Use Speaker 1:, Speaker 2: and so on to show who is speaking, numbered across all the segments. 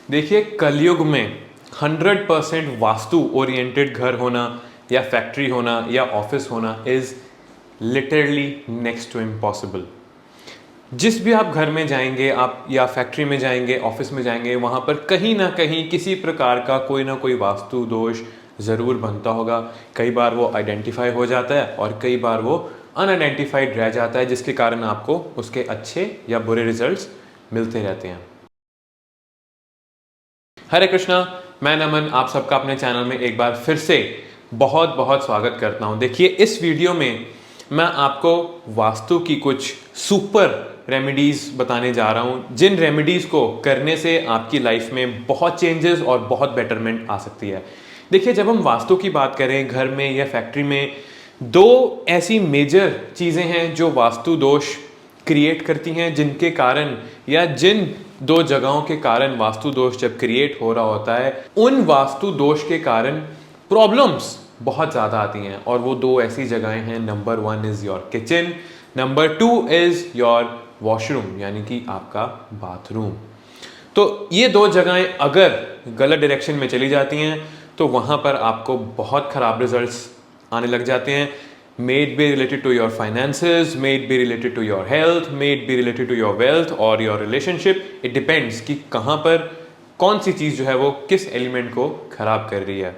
Speaker 1: देखिए, कलयुग में 100% वास्तु ओरिएंटेड घर होना या फैक्ट्री होना या ऑफिस होना is literally next to impossible. जिस भी आप घर में जाएंगे, आप या फैक्ट्री में जाएंगे, ऑफिस में जाएंगे, वहाँ पर कहीं ना कहीं किसी प्रकार का कोई ना कोई वास्तु दोष ज़रूर बनता होगा। कई बार वो आइडेंटिफाई हो जाता है और कई बार वो अनआइडेंटिफाइड रह जाता है, जिसके कारण आपको उसके अच्छे या बुरे रिजल्ट्स मिलते रहते हैं। हरे कृष्णा, मैं नमन आप सबका अपने चैनल में एक बार फिर से बहुत बहुत स्वागत करता हूं। देखिए, इस वीडियो में मैं आपको वास्तु की कुछ सुपर रेमेडीज बताने जा रहा हूं, जिन रेमेडीज को करने से आपकी लाइफ में बहुत चेंजेस और बहुत बेटरमेंट आ सकती है। देखिए, जब हम वास्तु की बात करें घर में या फैक्ट्री में, दो ऐसी मेजर चीज़ें हैं जो वास्तु दोष क्रिएट करती हैं, जिनके कारण या जिन दो जगहों के कारण वास्तु दोष जब क्रिएट हो रहा होता है, उन वास्तु दोष के कारण प्रॉब्लम्स बहुत ज़्यादा आती हैं। और वो दो ऐसी जगहें हैं, number 1 is your kitchen, number 2 is your washroom, यानी कि आपका बाथरूम। तो ये दो जगहें अगर गलत डायरेक्शन में चली जाती हैं तो वहाँ पर आपको बहुत ख़राब रिजल्ट्स आने लग जाते हैं। May it be related to your finances, may it be related to your health, may it be related to your wealth or your relationship. It depends कि कहाँ पर कौन सी चीज़ जो है वो किस एलिमेंट को खराब कर रही है।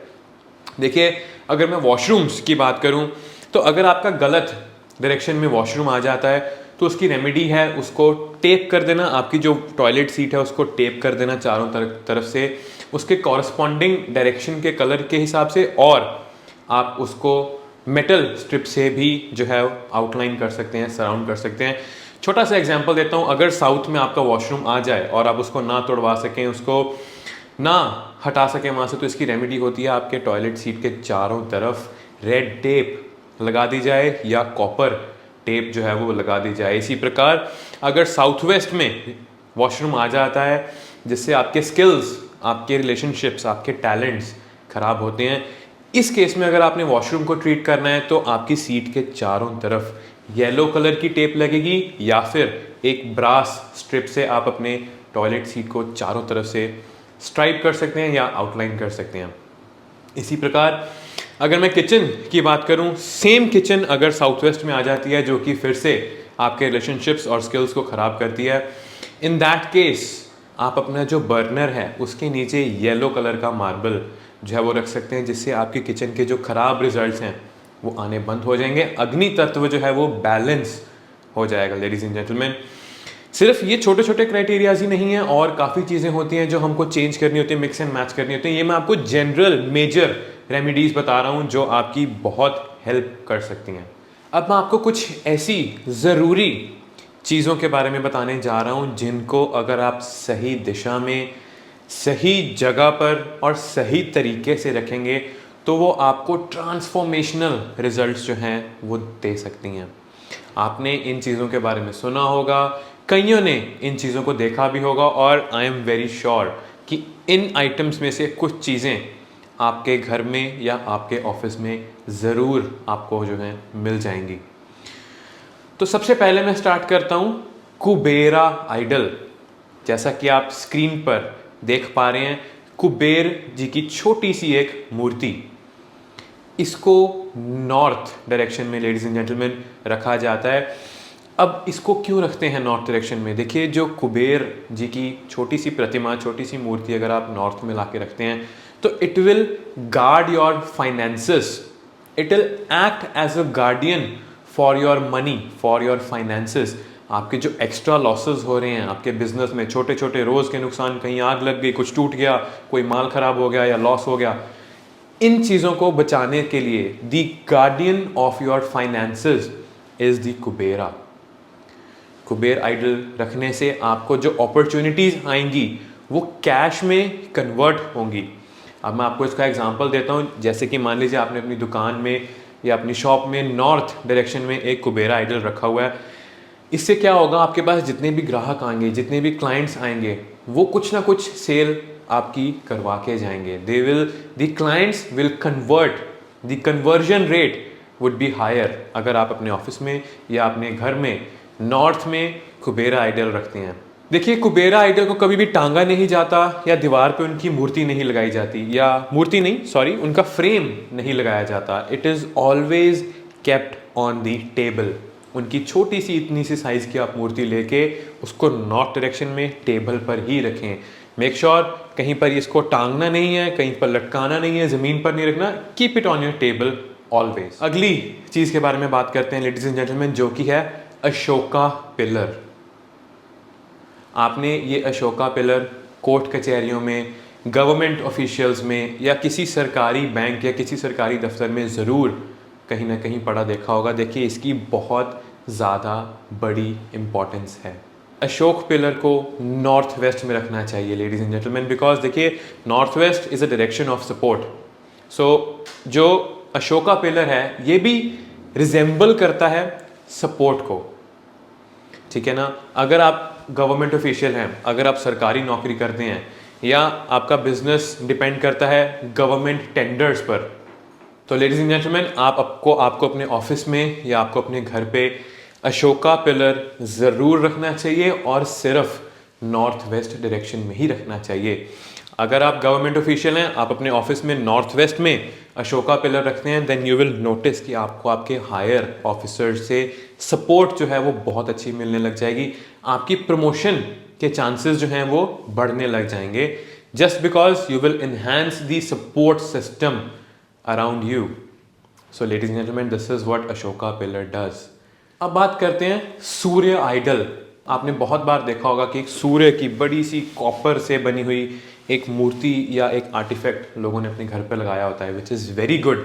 Speaker 1: देखिए, अगर मैं वॉशरूम्स की बात करूँ तो अगर आपका गलत डायरेक्शन में वॉशरूम आ जाता है तो उसकी रेमेडी है उसको टेप कर देना। आपकी जो टॉयलेट सीट है उसको टेप कर देना चारों तरफ से, उसके कॉरस्पॉन्डिंग डायरेक्शन के कलर के हिसाब से, और आप उसको मेटल स्ट्रिप से भी जो है आउटलाइन कर सकते हैं, सराउंड कर सकते हैं। छोटा सा एग्जांपल देता हूँ, अगर साउथ में आपका वॉशरूम आ जाए और आप उसको ना तोड़वा सकें, उसको ना हटा सकें वहाँ से, तो इसकी रेमेडी होती है आपके टॉयलेट सीट के चारों तरफ रेड टेप लगा दी जाए या कॉपर टेप जो है वो लगा दी जाए। इसी प्रकार अगर साउथ वेस्ट में वॉशरूम आ जाता है जिससे आपके स्किल्स, आपके रिलेशनशिप्स, आपके टैलेंट्स खराब होते हैं, इस केस में अगर आपने वॉशरूम को ट्रीट करना है तो आपकी सीट के चारों तरफ येलो कलर की टेप लगेगी या फिर एक ब्रास स्ट्रिप से आप अपने टॉयलेट सीट को चारों तरफ से स्ट्राइप कर सकते हैं या आउटलाइन कर सकते हैं। इसी प्रकार अगर मैं किचन की बात करूं, सेम किचन अगर साउथ वेस्ट में आ जाती है जो कि फिर से आपके रिलेशनशिप्स और स्किल्स को ख़राब करती है, इन दैट केस आप अपना जो बर्नर है उसके नीचे येलो कलर का मार्बल जो है वो रख सकते हैं, जिससे आपके किचन के जो खराब रिजल्ट्स हैं वो आने बंद हो जाएंगे। अग्नि तत्व जो है वो बैलेंस हो जाएगा। लेडीज एंड जेंटलमैन, सिर्फ ये छोटे छोटे क्राइटेरियाज ही नहीं है, और काफ़ी चीज़ें होती हैं जो हमको चेंज करनी होती है, मिक्स एंड मैच करनी होती है। ये मैं आपको जनरल मेजर रेमेडीज बता रहा हूँ जो आपकी बहुत हेल्प कर सकती हैं। अब मैं आपको कुछ ऐसी ज़रूरी चीज़ों के बारे में बताने जा रहा हूँ जिनको अगर आप सही दिशा में, सही जगह पर और सही तरीके से रखेंगे तो वो आपको ट्रांसफॉर्मेशनल रिजल्ट्स जो हैं वो दे सकती हैं। आपने इन चीज़ों के बारे में सुना होगा, कईयों ने इन चीज़ों को देखा भी होगा, और आई एम वेरी श्योर कि इन आइटम्स में से कुछ चीज़ें आपके घर में या आपके ऑफिस में ज़रूर आपको जो है मिल जाएंगी। तो सबसे पहले मैं स्टार्ट करता हूँ कुबेरा आइडल। जैसा कि आप स्क्रीन पर देख पा रहे हैं, कुबेर जी की छोटी सी एक मूर्ति, इसको नॉर्थ डायरेक्शन में लेडीज एंड जेंटलमैन रखा जाता है। अब इसको क्यों रखते हैं नॉर्थ डायरेक्शन में? देखिए, जो कुबेर जी की छोटी सी प्रतिमा, छोटी सी मूर्ति अगर आप नॉर्थ में लाके रखते हैं तो it will guard your finances, it will act as a guardian for your money, for your finances. आपके जो एक्स्ट्रा लॉसेस हो रहे हैं आपके बिजनेस में, छोटे छोटे रोज़ के नुकसान, कहीं आग लग गई, कुछ टूट गया, कोई माल खराब हो गया या लॉस हो गया, इन चीज़ों को बचाने के लिए the guardian of your finances is the Kubera. Kuber idol रखने से आपको जो अपॉर्चुनिटीज़ आएंगी वो कैश में कन्वर्ट होंगी। अब मैं आपको इसका एग्जांपल देता हूँ। जैसे कि मान लीजिए आपने अपनी दुकान में या अपनी शॉप में नॉर्थ डायरेक्शन में एक कुबेरा आइडल रखा हुआ है। इससे क्या होगा, आपके पास जितने भी ग्राहक आएंगे, जितने भी क्लाइंट्स आएंगे, वो कुछ ना कुछ सेल आपकी करवा के जाएंगे। The clients will convert, the conversion rate would be higher अगर आप अपने ऑफिस में या अपने घर में नॉर्थ में कुबेरा आइडल रखते हैं। देखिए, कुबेरा आइडल को कभी भी टांगा नहीं जाता या दीवार पे उनकी मूर्ति नहीं लगाई जाती, या मूर्ति नहीं, सॉरी, उनका फ्रेम नहीं लगाया जाता। It is always kept on the table. उनकी छोटी सी इतनी सी साइज़ की आप मूर्ति लेके उसको नॉर्थ डायरेक्शन में टेबल पर ही रखें। मेक श्योर कहीं पर इसको टांगना नहीं है, कहीं पर लटकाना नहीं है, ज़मीन पर नहीं रखना। Keep it on your table always. अगली चीज़ के बारे में बात करते हैं लेडीज एंड जेंटलमैन, जो कि है अशोका पिलर। आपने ये अशोका पिलर कोर्ट कचहरियों में, गवर्नमेंट ऑफिशियल्स में, या किसी सरकारी बैंक या किसी सरकारी दफ्तर में ज़रूर कहीं ना कहीं पढ़ा देखा होगा। देखिए, इसकी बहुत ज़्यादा बड़ी इम्पॉर्टेंस है। अशोक पिलर को नॉर्थ वेस्ट में रखना चाहिए लेडीज़ एंड जेंटलमैन, बिकॉज देखिए, north west is a direction of support. So जो अशोका पिलर है ये भी रिजेंबल करता है सपोर्ट को, ठीक है ना। अगर आप गवर्नमेंट ऑफिशियल हैं, अगर आप सरकारी नौकरी करते हैं, या आपका बिजनेस डिपेंड करता है गवर्नमेंट टेंडर्स पर, तो लेडीज एंड जेंटलमैन आपको अपने ऑफिस में या आपको अपने घर पे अशोका पिलर ज़रूर रखना चाहिए, और सिर्फ नॉर्थ वेस्ट डायरेक्शन में ही रखना चाहिए। अगर आप गवर्नमेंट ऑफिशियल हैं, आप अपने ऑफिस में नॉर्थ वेस्ट में अशोका पिलर रखते हैं, देन यू विल नोटिस कि आपको आपके हायर ऑफिसर से सपोर्ट जो है वो बहुत अच्छी मिलने लग जाएगी। आपकी प्रमोशन के चांसेस जो हैं वो बढ़ने लग जाएंगे, just because you will enhance the support system around you. So ladies and gentleman, this is what Ashoka pillar does. अब बात करते हैं सूर्य आइडल। आपने बहुत बार देखा होगा कि एक सूर्य की बड़ी सी कॉपर से बनी हुई एक मूर्ति या एक आर्टिफैक्ट लोगों ने अपने घर पर लगाया होता है, which is very good.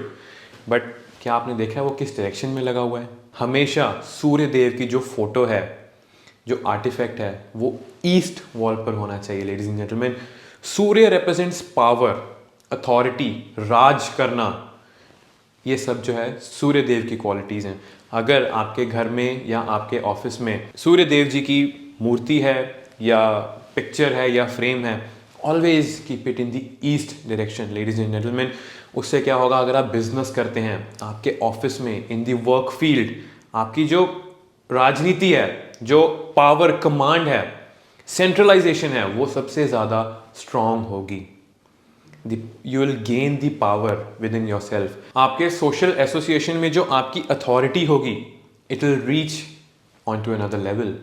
Speaker 1: But क्या आपने देखा है वो किस डायरेक्शन में लगा हुआ है? हमेशा सूर्य देव की जो फोटो है, जो आर्टिफैक्ट है, वो ईस्ट वॉल पर होना चाहिए लेडीज एंड जेंटलमैन। सूर्य रिप्रेजेंट्स पावर, अथॉरिटी, राज करना। ये सब जो है सूर्य देव की क्वालिटीज़ हैं। अगर आपके घर में या आपके ऑफिस में सूर्य देव जी की मूर्ति है या पिक्चर है या फ्रेम है, always keep it in the east direction ladies and gentleman. उससे क्या होगा, अगर आप बिजनेस करते हैं, आपके ऑफिस में, इन दी वर्क फील्ड, आपकी जो राजनीति है, जो पावर कमांड है, सेंट्रलाइजेशन है, वो सबसे ज़्यादा स्ट्रांग होगी। You will gain the power within yourself. आपके सोशल एसोसिएशन में जो आपकी अथॉरिटी होगी, it will reach on to another level,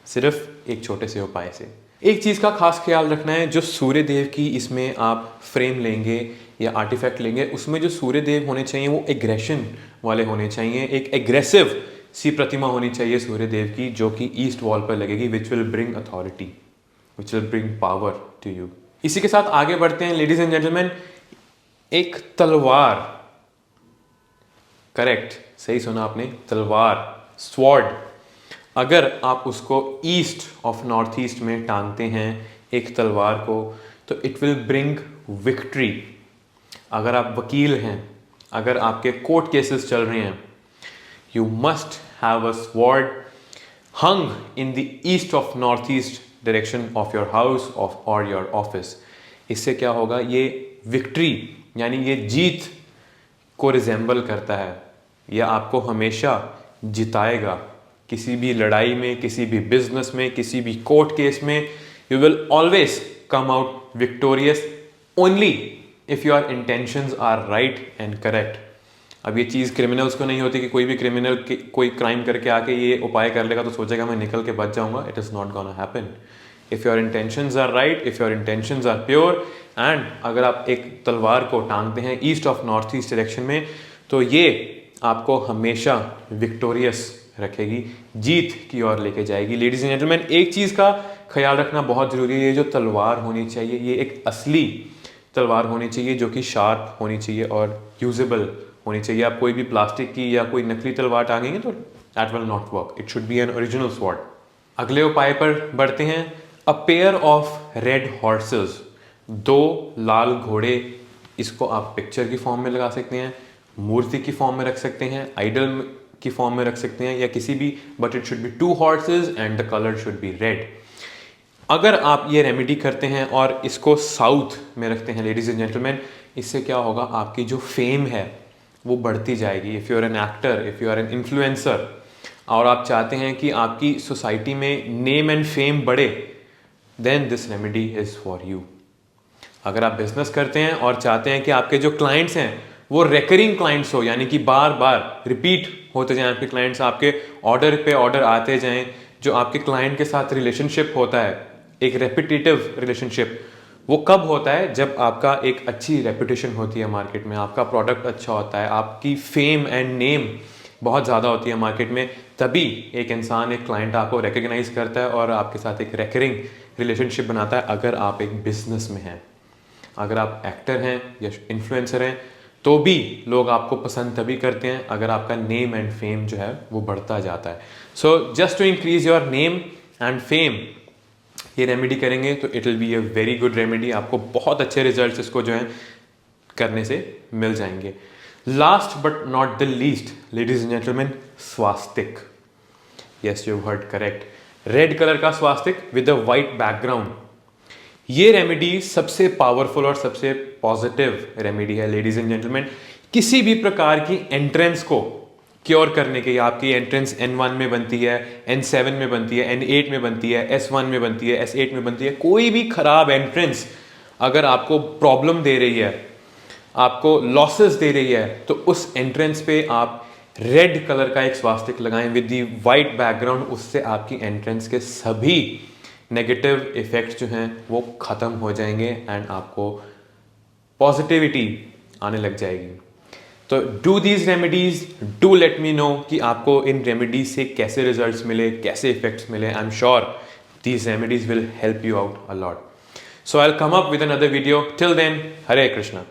Speaker 1: सिर्फ एक छोटे से उपाय से। एक चीज़ का खास ख्याल रखना है, जो सूर्य देव की इसमें आप फ्रेम लेंगे या आर्टिफैक्ट लेंगे, उसमें जो सूर्य देव होने चाहिए वो एग्रेशन वाले होने चाहिए। एक एग्रेसिव सी प्रतिमा होनी चाहिए सूर्य देव की, जो कि ईस्ट वॉल पर लगेगी, which will bring authority, which will bring power to you. इसी के साथ आगे बढ़ते हैं लेडीज एंड जेंटलमैन। एक तलवार, करेक्ट, सही सुना आपने, तलवार, स्वॉर्ड। अगर आप उसको ईस्ट ऑफ नॉर्थ ईस्ट में टांगते हैं एक तलवार को, तो इट विल ब्रिंग विक्ट्री। अगर आप वकील हैं, अगर आपके कोर्ट केसेस चल रहे हैं, you must have a sword hung in the east of north east direction of your house of और योर ऑफिस। इससे क्या होगा, ये विक्ट्री यानी ये जीत को रिजेंबल करता है, यह आपको हमेशा जिताएगा। किसी भी लड़ाई में, किसी भी बिजनेस में, किसी भी कोर्ट केस में, you will always come out victorious only if your intentions are right and correct. अब ये चीज़ क्रिमिनल्स को नहीं होती कि कोई भी क्रिमिनल कोई क्राइम करके आके ये उपाय कर लेगा तो सोचेगा मैं निकल के बच जाऊंगा। It is not gonna happen. If your intentions are right, if your intentions are pure, and अगर आप एक तलवार को टांगते हैं east of north east direction में, तो ये आपको हमेशा विक्टोरियस रखेगी, जीत की ओर लेके जाएगी। लेडीज एंड जेंटलमैन, एक चीज़ का ख्याल रखना बहुत ज़रूरी है, जो तलवार होनी चाहिए ये एक असली तलवार होनी चाहिए, जो कि शार्प होनी चाहिए और यूजेबल होनी चाहिए। आप कोई भी प्लास्टिक की या कोई नकली तलवार टांगेंगे तो that will not work. It should be an original sword. अगले उपाय पर बढ़ते हैं। A pair of red horses, दो लाल घोड़े। इसको आप पिक्चर की फॉर्म में लगा सकते हैं, मूर्ति की फॉर्म में रख सकते हैं, आइडल की फॉर्म में रख सकते हैं, या किसी भी, but it should be 2 horses and the colour should be red. अगर आप ये रेमेडी करते हैं और इसको साउथ में रखते हैं लेडीज एंड जेंटलमैन, इससे क्या होगा, आपकी जो फेम है वो बढ़ती जाएगी। If you are an actor, if you are an influencer, और आप चाहते हैं कि आपकी सोसाइटी में नेम एंड फेम बढ़े, then this remedy is for you. अगर आप बिजनेस करते हैं और चाहते हैं कि आपके जो क्लाइंट्स हैं वो रेकरिंग क्लाइंट्स हो, यानी कि बार बार रिपीट होते जाएं आपके क्लाइंट्स, आपके ऑर्डर पे ऑर्डर आते जाएं, जो आपके क्लाइंट के साथ रिलेशनशिप होता है, एक रेपिटेटिव रिलेशनशिप, वो कब होता है? जब आपका एक अच्छी रेपुटेशन होती है मार्केट में, आपका प्रोडक्ट अच्छा होता है, आपकी फेम एंड नेम बहुत ज़्यादा होती है मार्केट में, तभी एक इंसान, एक क्लाइंट आपको रिकग्नाइज करता है और आपके साथ एक रेकरिंग रिलेशनशिप बनाता है। अगर आप एक बिजनेस में हैं, अगर आप एक्टर हैं या इन्फ्लुएंसर हैं, तो भी लोग आपको पसंद तभी करते हैं अगर आपका नेम एंड फेम जो है वो बढ़ता जाता है। So just to increase your name and fame, ये रेमेडी करेंगे तो it will be a very good remedy. आपको बहुत अच्छे रिजल्ट्स इसको जो है करने से मिल जाएंगे। Last but not the least, ladies and gentleman, स्वास्तिक। Yes, you heard correct. Red colour का स्वास्तिक विद अ वाइट बैकग्राउंड। ये रेमेडी सबसे पावरफुल और सबसे पॉजिटिव रेमेडी है लेडीज एंड जेंटलमैन। किसी भी प्रकार की एंट्रेंस को क्योर करने के, आपकी एंट्रेंस N1 में बनती है, N7 में बनती है, N8 में बनती है, S1 में बनती है, S8 में बनती है, कोई भी खराब एंट्रेंस अगर आपको प्रॉब्लम दे रही है, आपको लॉसेस दे रही है, तो उस एंट्रेंस पे आप रेड कलर का एक स्वास्तिक लगाएं विद दी वाइट बैकग्राउंड। उससे आपकी एंट्रेंस के सभी नेगेटिव इफेक्ट्स जो हैं वो खत्म हो जाएंगे एंड आपको पॉजिटिविटी आने लग जाएगी। तो do these remedies, do let me know कि आपको इन रेमेडीज से कैसे रिजल्ट्स मिले, कैसे इफेक्ट्स मिले। I am sure these remedies will help you out a lot. So I will come up with another video. Till then, Hare Krishna.